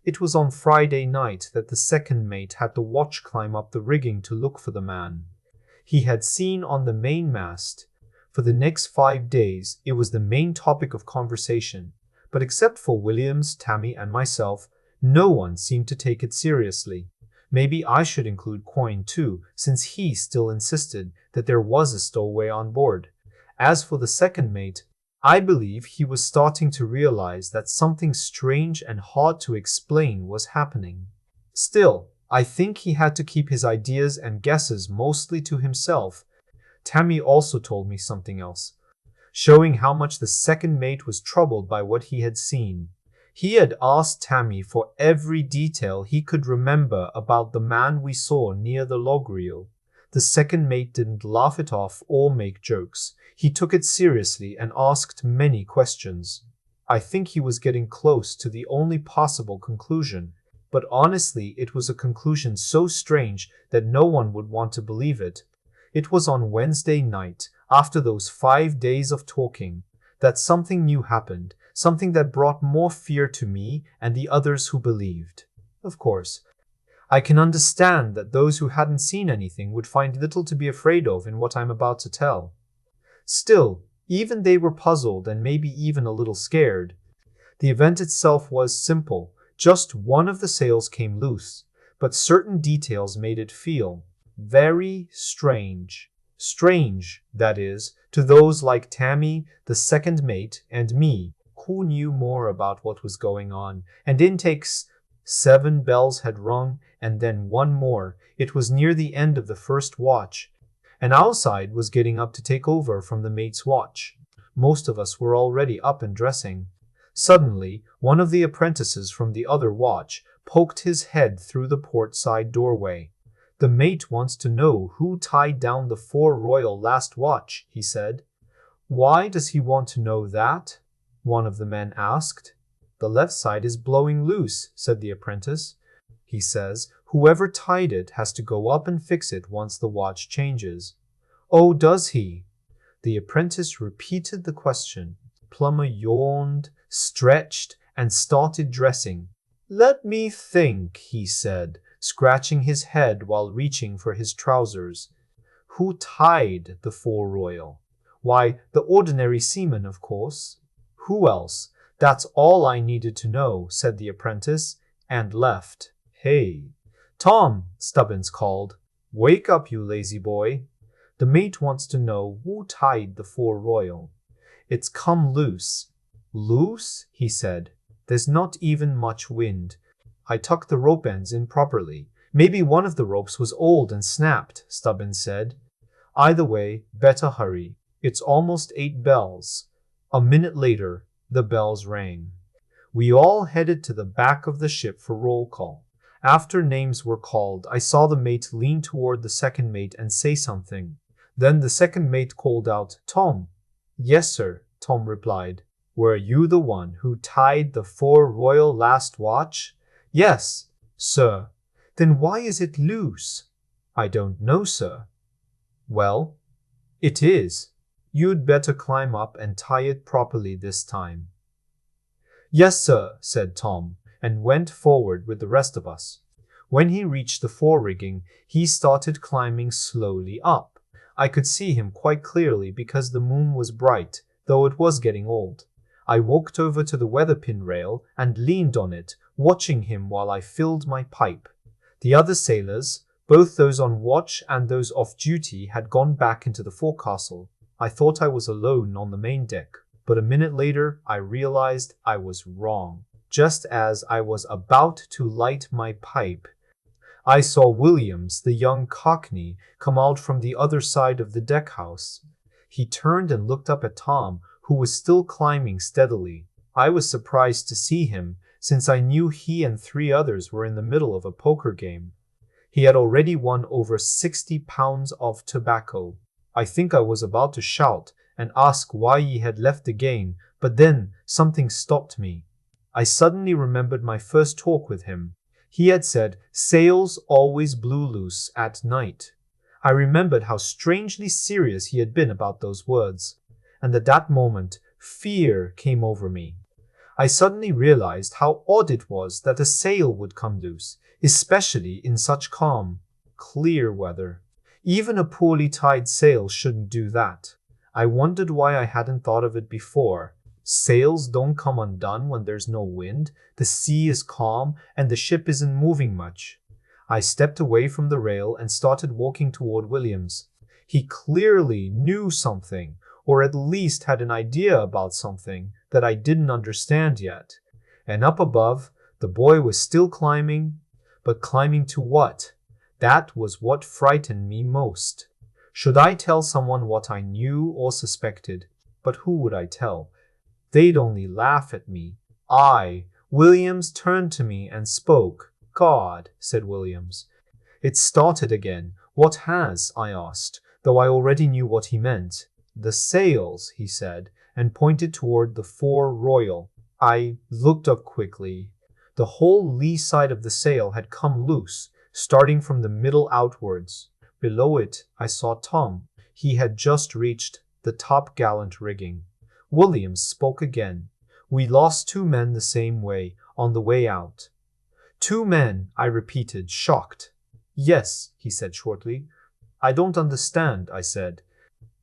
It was on Friday night that the second mate had the watch climb up the rigging to look for the man he had seen on the mainmast. For the next 5 days, it was the main topic of conversation, but except for Williams, Tammy, and myself, no one seemed to take it seriously. Maybe I should include Coin too, since he still insisted that there was a stowaway on board. As for the second mate, I believe he was starting to realize that something strange and hard to explain was happening. Still, I think he had to keep his ideas and guesses mostly to himself. Tammy also told me something else, showing how much the second mate was troubled by what he had seen. He had asked Tammy for every detail he could remember about the man we saw near the log reel. The second mate didn't laugh it off or make jokes. He took it seriously and asked many questions. I think he was getting close to the only possible conclusion, but honestly, it was a conclusion so strange that no one would want to believe it. It was on Wednesday night, after those 5 days of talking, that something new happened, something that brought more fear to me and the others who believed. Of course, I can understand that those who hadn't seen anything would find little to be afraid of in what I'm about to tell. Still, even they were puzzled and maybe even a little scared. The event itself was simple. Just one of the sails came loose, but certain details made it feel very strange. Strange, that is, to those like Tammy, the second mate, and me, who knew more about what was going on. And intakes 7 bells had rung, and then one more. It was near the end of the first watch, and our side was getting up to take over from the mate's watch. Most of us were already up and dressing. Suddenly, one of the apprentices from the other watch poked his head through the port side doorway. "The mate wants to know who tied down the Four Royal last watch," he said. "Why does he want to know that?" one of the men asked. "The left side is blowing loose," said the apprentice. "He says whoever tied it has to go up and fix it once the watch changes." "Oh, does he?" The apprentice repeated the question. Plummer yawned, stretched, and started dressing. "Let me think," he said, scratching his head while reaching for his trousers. "Who tied the Four Royal? Why, the ordinary seaman, of course." "Who else? That's all I needed to know," said the apprentice, and left. "Hey, Tom," Stubbins called. "Wake up, you lazy boy. The mate wants to know who tied the Four Royal. It's come loose." "Loose?" he said. "There's not even much wind. I tucked the rope ends in properly." "Maybe one of the ropes was old and snapped," Stubbins said. "Either way, better hurry. It's almost 8 bells. A minute later, the bells rang. We all headed to the back of the ship for roll call. After names were called, I saw the mate lean toward the second mate and say something. Then the second mate called out, "Tom." "Yes, sir," Tom replied. "Were you the one who tied the Four Royal last watch?" "Yes, sir." "Then why is it loose?" "I don't know, sir." "Well, it is. You'd better climb up and tie it properly this time." "Yes, sir," said Tom, and went forward with the rest of us. When he reached the forerigging, he started climbing slowly up. I could see him quite clearly because the moon was bright, though it was getting old. I walked over to the weatherpin rail and leaned on it, watching him while I filled my pipe. The other sailors, both those on watch and those off duty, had gone back into the forecastle. I thought I was alone on the main deck, but a minute later I realized I was wrong. Just as I was about to light my pipe, I saw Williams, the young cockney, come out from the other side of the deckhouse. He turned and looked up at Tom, who was still climbing steadily. I was surprised to see him, since I knew he and 3 others were in the middle of a poker game. He had already won over 60 pounds of tobacco. I think I was about to shout and ask why he had left the game, but then something stopped me. I suddenly remembered my first talk with him. He had said sails always blew loose at night. I remembered how strangely serious he had been about those words, and at that moment fear came over me. I suddenly realized how odd it was that a sail would come loose, especially in such calm, clear weather. Even a poorly tied sail shouldn't do that. I wondered why I hadn't thought of it before. Sails don't come undone when there's no wind, the sea is calm, and the ship isn't moving much. I stepped away from the rail and started walking toward Williams. He clearly knew something, or at least had an idea about something that I didn't understand yet. And up above, the boy was still climbing, but climbing to what? That was what frightened me most. Should I tell someone what I knew or suspected? But who would I tell? They'd only laugh at me. Williams turned to me and spoke. God, said Williams. It started again. What has? I asked, though I already knew what he meant. The sails, he said, and pointed toward the fore royal. I looked up quickly. The whole lee side of the sail had come loose, starting from the middle outwards. Below it, I saw Tom. He had just reached the top-gallant rigging. Williams spoke again. We lost 2 men the same way, on the way out. 2 men, I repeated, shocked. Yes, he said shortly. I don't understand, I said.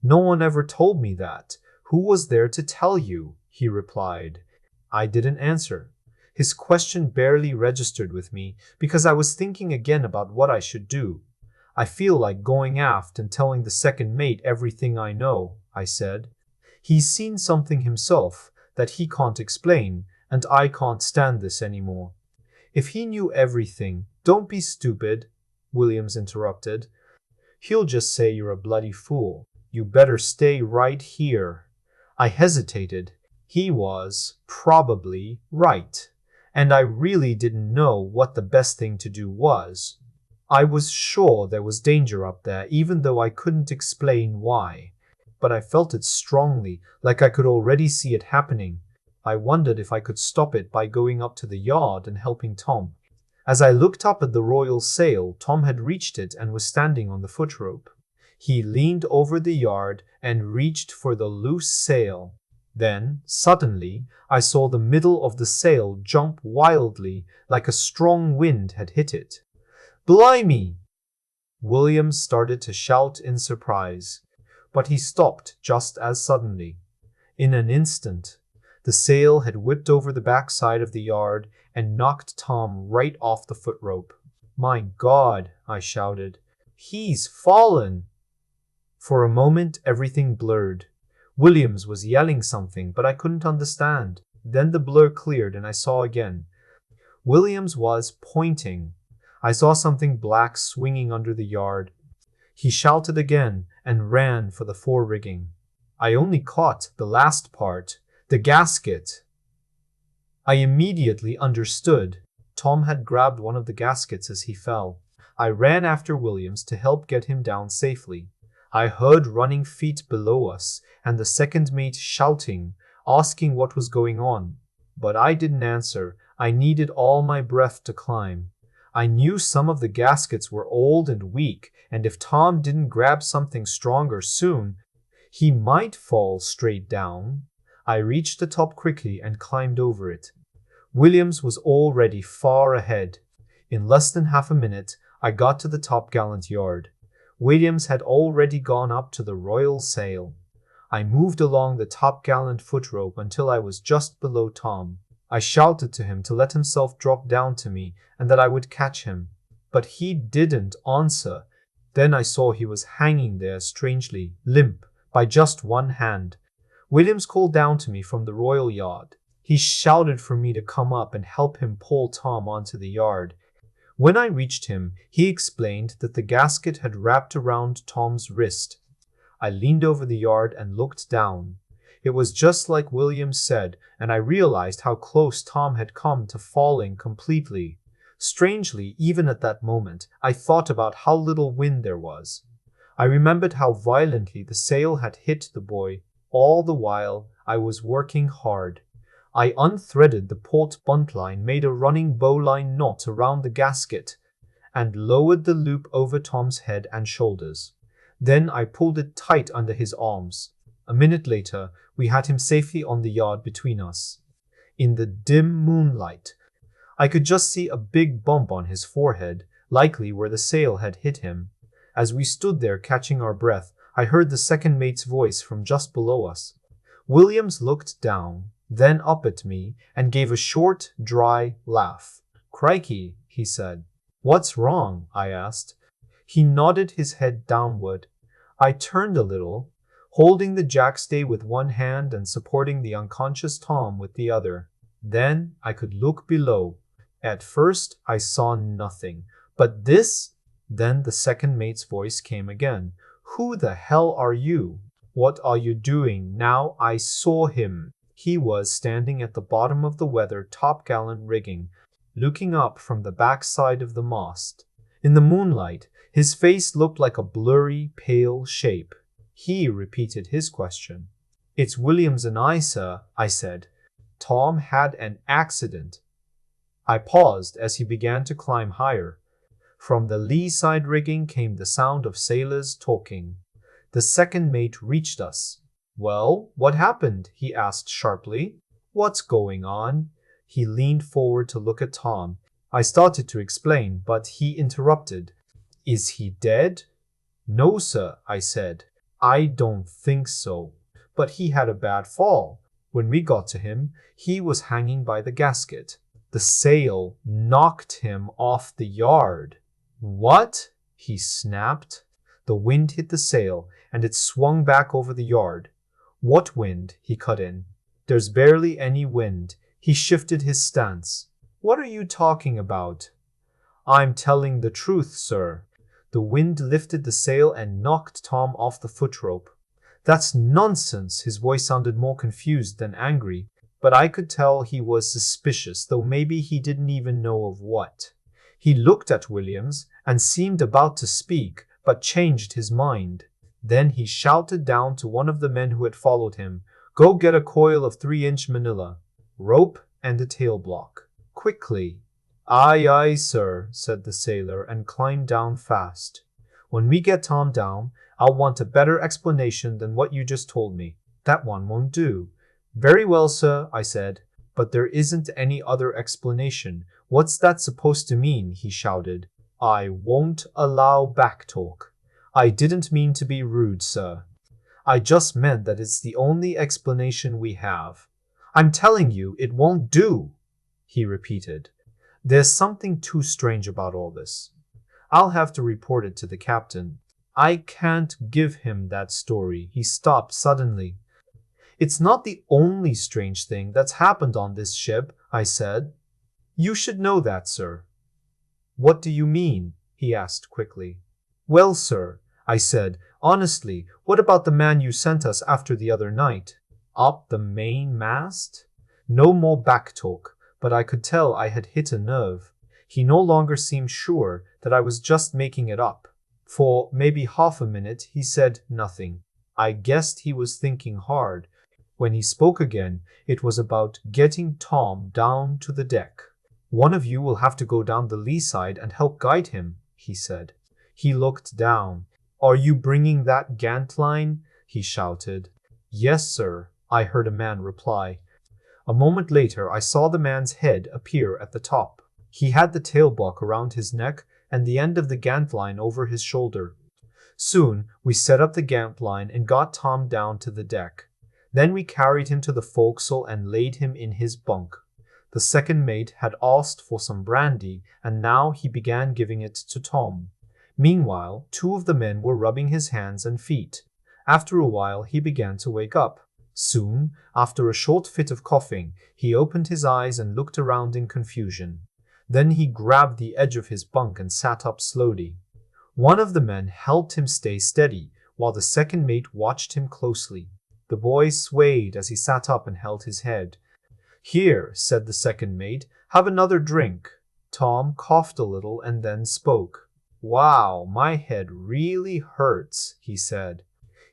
No one ever told me that. Who was there to tell you? He replied. I didn't answer. His question barely registered with me because I was thinking again about what I should do. I feel like going aft and telling the second mate everything I know, I said. He's seen something himself that he can't explain, and I can't stand this anymore. If he knew everything, don't be stupid, Williams interrupted. He'll just say you're a bloody fool. You better stay right here. I hesitated. He was probably right, and I really didn't know what the best thing to do was. I was sure there was danger up there, even though I couldn't explain why. But I felt it strongly, like I could already see it happening. I wondered if I could stop it by going up to the yard and helping Tom. As I looked up at the royal sail, Tom had reached it and was standing on the footrope. He leaned over the yard and reached for the loose sail. Then, suddenly, I saw the middle of the sail jump wildly, like a strong wind had hit it. Blimey! Williams started to shout in surprise, but he stopped just as suddenly. In an instant, the sail had whipped over the backside of the yard and knocked Tom right off the footrope. My God, I shouted. He's fallen! For a moment, everything blurred. Williams was yelling something, but I couldn't understand. Then the blur cleared and I saw again. Williams was pointing. I saw something black swinging under the yard. He shouted again and ran for the fore rigging. I only caught the last part, the gasket. I immediately understood. Tom had grabbed one of the gaskets as he fell. I ran after Williams to help get him down safely. I heard running feet below us and the second mate shouting, asking what was going on. But I didn't answer. I needed all my breath to climb. I knew some of the gaskets were old and weak, and if Tom didn't grab something stronger soon, he might fall straight down. I reached the top quickly and climbed over it. Williams was already far ahead. In less than half a minute, I got to the top-gallant yard. Williams had already gone up to the royal sail. I moved along the top-gallant footrope until I was just below Tom. I shouted to him to let himself drop down to me and that I would catch him. But he didn't answer. Then I saw he was hanging there strangely, limp, by just one hand. Williams called down to me from the royal yard. He shouted for me to come up and help him pull Tom onto the yard. When I reached him, he explained that the gasket had wrapped around Tom's wrist. I leaned over the yard and looked down. It was just like Williams said, and I realized how close Tom had come to falling completely. Strangely, even at that moment, I thought about how little wind there was. I remembered how violently the sail had hit the boy. All the while, I was working hard. I unthreaded the port buntline, made a running bowline knot around the gasket, and lowered the loop over Tom's head and shoulders. Then I pulled it tight under his arms. A minute later, we had him safely on the yard between us. In the dim moonlight, I could just see a big bump on his forehead, likely where the sail had hit him. As we stood there catching our breath, I heard the second mate's voice from just below us. Williams looked down, then up at me, and gave a short, dry laugh. "Crikey," he said. "What's wrong?" I asked. He nodded his head downward. I turned a little, holding the jackstay with one hand and supporting the unconscious Tom with the other. Then I could look below. At first I saw nothing, but then the second mate's voice came again. "Who the hell are you? What are you doing?" Now I saw him. He was standing at the bottom of the weather topgallant rigging, looking up from the back side of the mast. In the moonlight, his face looked like a blurry, pale shape. He repeated his question. "It's Williams and I, sir," I said. "Tom had an accident." I paused as he began to climb higher. From the lee side rigging came the sound of sailors talking. The second mate reached us. "Well, what happened?" he asked sharply. "What's going on?" He leaned forward to look at Tom. I started to explain, but he interrupted. "Is he dead?" "No, sir," I said. "I don't think so. But he had a bad fall. When we got to him, he was hanging by the gasket. The sail knocked him off the yard." "What?" he snapped. The wind hit the sail, and it swung back over the yard. "What wind?" he cut in. "There's barely any wind." He shifted his stance. "What are you talking about?" "I'm telling the truth, sir. The wind lifted the sail and knocked Tom off the footrope." "That's nonsense." His voice sounded more confused than angry, but I could tell he was suspicious, though maybe he didn't even know of what. He looked at Williams and seemed about to speak, but changed his mind. Then he shouted down to one of the men who had followed him, "Go get a coil of 3-inch manila, rope, and a tail block. Quickly." "Aye, aye, sir," said the sailor, and climbed down fast. "When we get Tom down, I'll want a better explanation than what you just told me. That one won't do." "Very well, sir," I said, "but there isn't any other explanation." "What's that supposed to mean?" he shouted. "I won't allow backtalk." "I didn't mean to be rude, sir. I just meant that it's the only explanation we have." "I'm telling you, it won't do," he repeated. "There's something too strange about all this. I'll have to report it to the captain." "I can't give him that story." He stopped suddenly. "It's not the only strange thing that's happened on this ship," I said. "You should know that, sir." "What do you mean?" he asked quickly. "Well, sir," I said, "honestly, what about the man you sent us after the other night? Up the main mast?" No more backtalk, but I could tell I had hit a nerve. He no longer seemed sure that I was just making it up. For maybe half a minute he said nothing. I guessed he was thinking hard. When he spoke again, it was about getting Tom down to the deck. "One of you will have to go down the lee side and help guide him," he said. He looked down. "Are you bringing that gantline?" he shouted. "Yes, sir," I heard a man reply. A moment later, I saw the man's head appear at the top. He had the tailblock around his neck and the end of the gantline over his shoulder. Soon, we set up the gantline and got Tom down to the deck. Then we carried him to the forecastle and laid him in his bunk. The second mate had asked for some brandy, and now he began giving it to Tom. Meanwhile, 2 of the men were rubbing his hands and feet. After a while, he began to wake up. Soon, after a short fit of coughing, he opened his eyes and looked around in confusion. Then he grabbed the edge of his bunk and sat up slowly. One of the men helped him stay steady, while the second mate watched him closely. The boy swayed as he sat up and held his head. "Here," said the second mate, "have another drink." Tom coughed a little and then spoke. "Wow, my head really hurts," he said.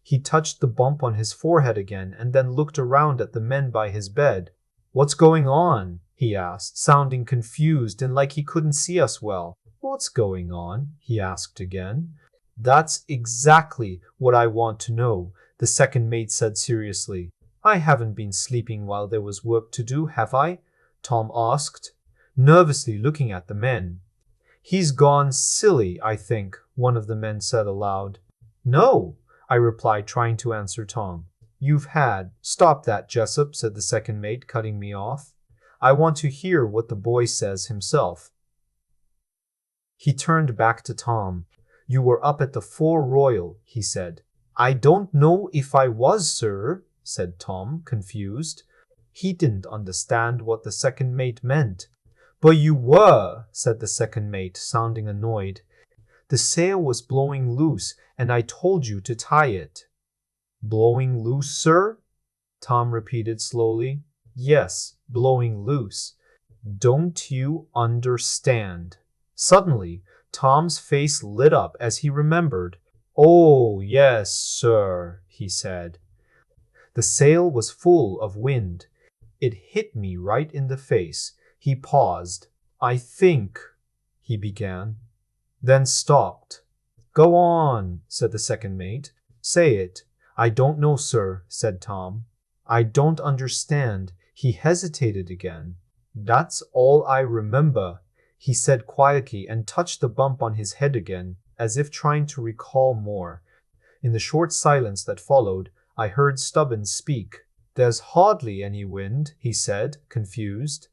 He touched the bump on his forehead again and then looked around at the men by his bed. "What's going on?" he asked, sounding confused and like he couldn't see us well. "What's going on?" he asked again. "That's exactly what I want to know," the second mate said seriously. I haven't been sleeping while there was work to do, have I? Tom asked, nervously looking at the men. He's gone silly, I think, one of the men said aloud. No, I replied, trying to answer Tom. You've had. Stop that, Jessup, said the second mate, cutting me off. I want to hear what the boy says himself. He turned back to Tom. You were up at the Fore Royal, he said. I don't know if I was, sir, said Tom, confused. He didn't understand what the second mate meant. But you were, said the second mate, sounding annoyed. The sail was blowing loose, and I told you to tie it. Blowing loose, sir? Tom repeated slowly. Yes, blowing loose. Don't you understand? Suddenly, Tom's face lit up as he remembered. Oh, yes, sir, he said. The sail was full of wind. It hit me right in the face. He paused. I think, he began, then stopped. Go on, said the second mate. Say it. I don't know, sir, said Tom. I don't understand. He hesitated again. That's all I remember, he said quietly and touched the bump on his head again, as if trying to recall more. In the short silence that followed, I heard Stubbins speak. There's hardly any wind, he said, confused.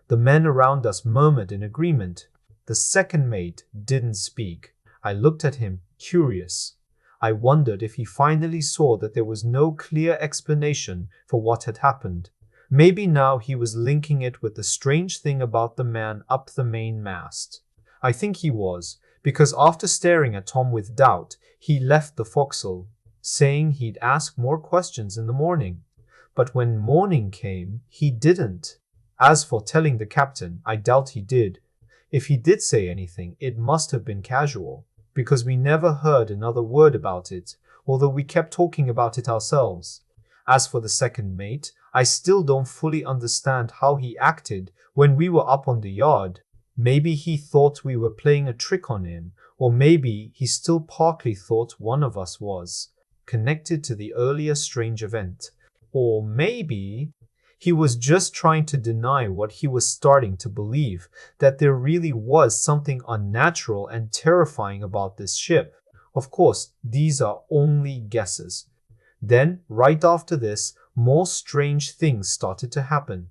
The men around us murmured in agreement. The second mate didn't speak. I looked at him, curious. I wondered if he finally saw that there was no clear explanation for what had happened. Maybe now he was linking it with the strange thing about the man up the mainmast. I think he was, because after staring at Tom with doubt, he left the forecastle, saying he'd ask more questions in the morning. But when morning came, he didn't. As for telling the captain, I doubt he did. If he did say anything, it must have been casual, because we never heard another word about it, although we kept talking about it ourselves. As for the second mate, I still don't fully understand how he acted when we were up on the yard. Maybe he thought we were playing a trick on him, or maybe he still partly thought one of us was, connected to the earlier strange event. Or maybe he was just trying to deny what he was starting to believe, that there really was something unnatural and terrifying about this ship. Of course, these are only guesses. Then, right after this, more strange things started to happen.